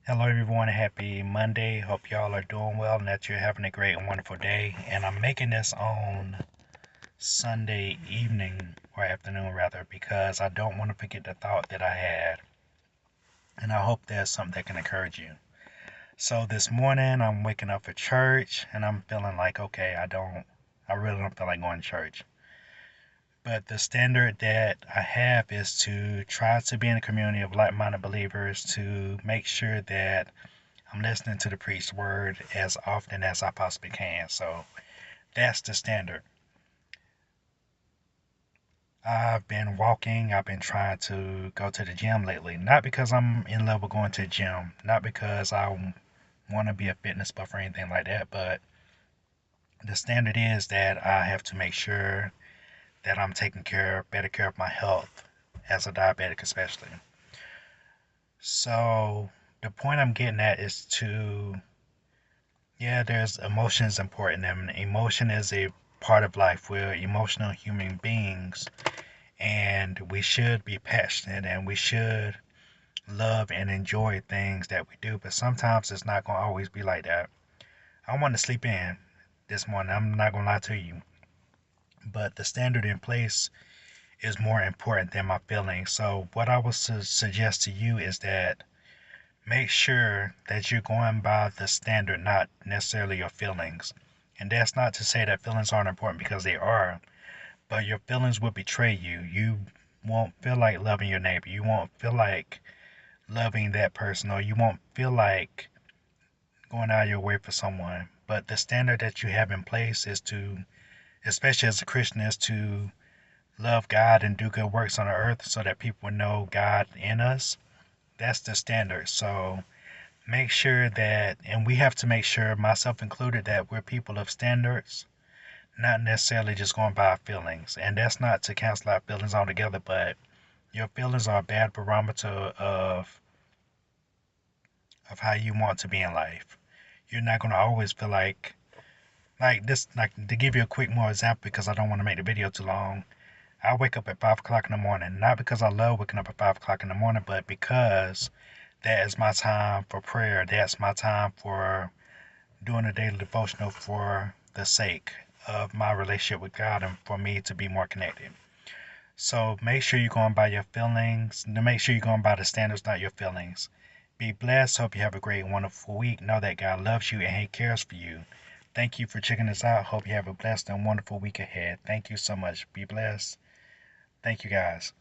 Hello, everyone. Happy Monday. Hope y'all are doing well and that you're having a great and wonderful day. And I'm making this on Sunday evening or afternoon, rather, because I don't want to forget the thought that I had. And I hope there's something that can encourage you. So this morning, I'm waking up for church and I'm feeling like, okay, I really don't feel like going to church. But the standard that I have is to try to be in a community of like minded believers to make sure that I'm listening to the preached word as often as I possibly can. So that's the standard. I've been walking, I've been trying to go to the gym lately. Not because I'm in love with going to the gym, not because I want to be a fitness buff or anything like that, but the standard is that I have to make sure that I'm taking better care of my health as a diabetic, especially. So the point I'm getting at is yeah, there's emotion is important, and emotion is a part of life. We're emotional human beings, and we should be passionate and we should love and enjoy things that we do. But sometimes it's not going to always be like that. I want to sleep in this morning. I'm not going to lie to you. But the standard in place is more important than my feelings. So, what I would suggest to you is that make sure that you're going by the standard, not necessarily your feelings. And that's not to say that feelings aren't important because they are, but your feelings will betray you. You won't feel like loving your neighbor. You won't feel like loving that person, or you won't feel like going out of your way for someone. But the standard that you have in place is to, especially as a Christian, is to love God and do good works on the earth so that people know God in us. That's the standard. So make sure that, and we have to make sure, myself included, that we're people of standards, not necessarily just going by our feelings. And that's not to cancel our feelings altogether, but your feelings are a bad barometer of how you want to be in life. You're not going to always feel like this. Like, to give you a quick more example, because I don't want to make the video too long. I wake up at 5 o'clock in the morning, not because I love waking up at 5 o'clock in the morning, but because that is my time for prayer. That's my time for doing a daily devotional for the sake of my relationship with God and for me to be more connected. So make sure you're going by your feelings. Make sure you're going by the standards, not your feelings. Be blessed. Hope you have a great, wonderful week. Know that God loves you and He cares for you. Thank you for checking this out. Hope you have a blessed and wonderful week ahead. Thank you so much. Be blessed. Thank you, guys.